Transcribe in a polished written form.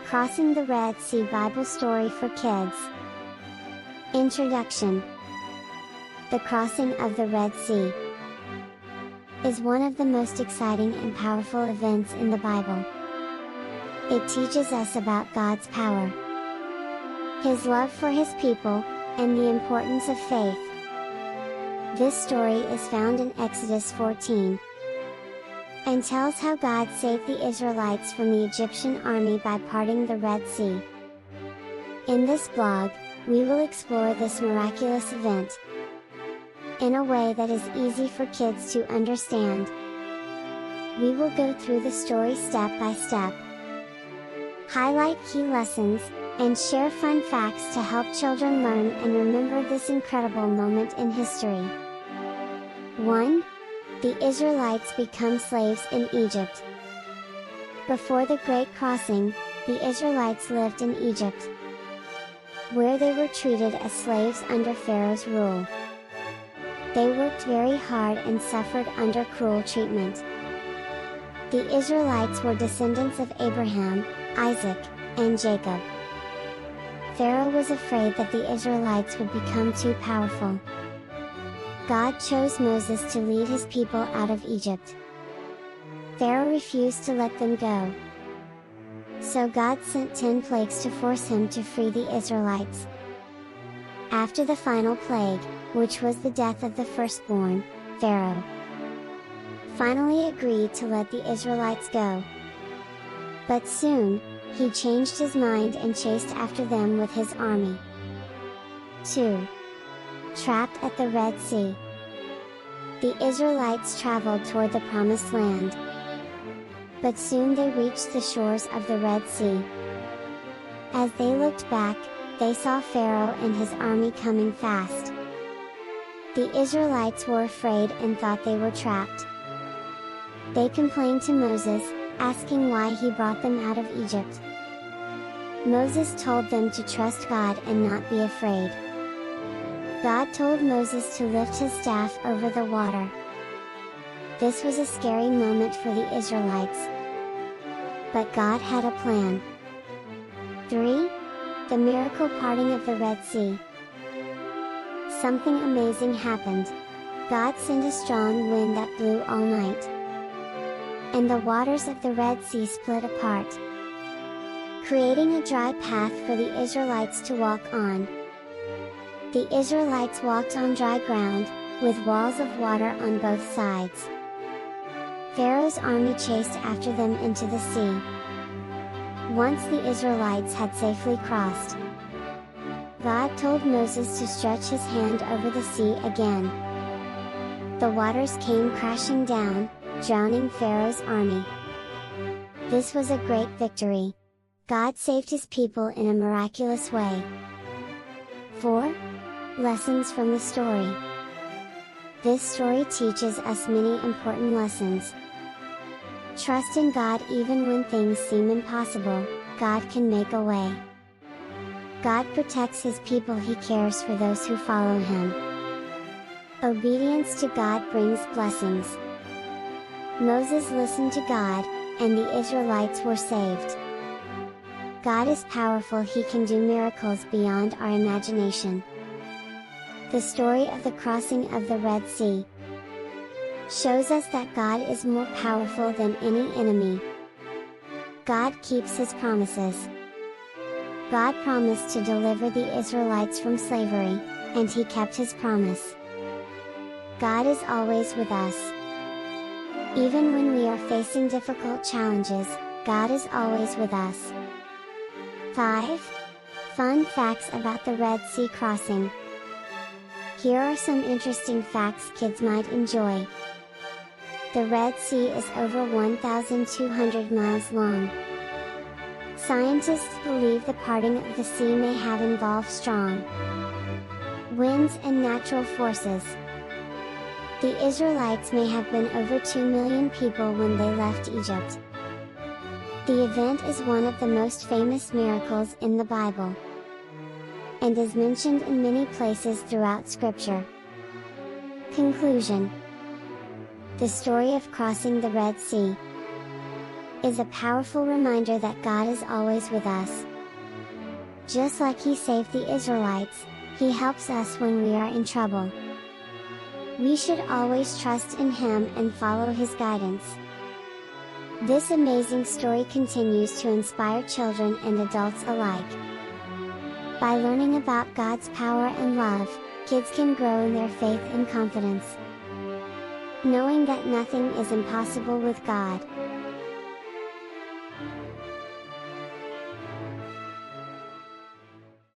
Crossing the Red Sea Bible Story for Kids. Introduction. The crossing of the Red Sea is one of the most exciting and powerful events in the Bible. It teaches us about God's power, His love for His people, and the importance of faith. This story is found in Exodus 14, and tells how God saved the Israelites from the Egyptian army by parting the Red Sea. In this blog, we will explore this miraculous event in a way that is easy for kids to understand. We will go through the story step by step, highlight key lessons, and share fun facts to help children learn and remember this incredible moment in history. 1. The Israelites become slaves in Egypt. Before the Great Crossing, the Israelites lived in Egypt, where they were treated as slaves under Pharaoh's rule. They worked very hard and suffered under cruel treatment. The Israelites were descendants of Abraham, Isaac, and Jacob. Pharaoh was afraid that the Israelites would become too powerful. God chose Moses to lead his people out of Egypt. Pharaoh refused to let them go, so God sent 10 plagues to force him to free the Israelites. After the final plague, which was the death of the firstborn, Pharaoh finally agreed to let the Israelites go. But soon, he changed his mind and chased after them with his army. 2. Trapped at the Red Sea. The Israelites traveled toward the Promised Land, but soon they reached the shores of the Red Sea. As they looked back, they saw Pharaoh and his army coming fast. The Israelites were afraid and thought they were trapped. They complained to Moses, asking why he brought them out of Egypt. Moses told them to trust God and not be afraid. God told Moses to lift his staff over the water. This was a scary moment for the Israelites, but God had a plan. 3. The miracle parting of the Red Sea. Something amazing happened. God sent a strong wind that blew all night, and the waters of the Red Sea split apart, creating a dry path for the Israelites to walk on. The Israelites walked on dry ground, with walls of water on both sides. Pharaoh's army chased after them into the sea. Once the Israelites had safely crossed, God told Moses to stretch his hand over the sea again. The waters came crashing down, drowning Pharaoh's army. This was a great victory. God saved his people in a miraculous way. 4. Lessons from the story. This story teaches us many important lessons. Trust in God even when things seem impossible. God can make a way. God protects his people. He cares for those who follow him. Obedience to God brings blessings. Moses listened to God, and the Israelites were saved. God is powerful. He can do miracles beyond our imagination. The story of the crossing of the Red Sea shows us that God is more powerful than any enemy. God keeps his promises. God promised to deliver the Israelites from slavery, and he kept his promise. God is always with us. Even when we are facing difficult challenges, God is always with us. 5. Fun facts about the Red Sea crossing. Here are some interesting facts kids might enjoy. The Red Sea is over 1,200 miles long. Scientists believe the parting of the sea may have involved strong winds and natural forces. The Israelites may have been over 2 million people when they left Egypt. The event is one of the most famous miracles in the Bible, and is mentioned in many places throughout Scripture. Conclusion. The story of crossing the Red Sea is a powerful reminder that God is always with us. Just like He saved the Israelites, He helps us when we are in trouble. We should always trust in Him and follow His guidance. This amazing story continues to inspire children and adults alike. By learning about God's power and love, kids can grow in their faith and confidence. Knowing that nothing is impossible with God,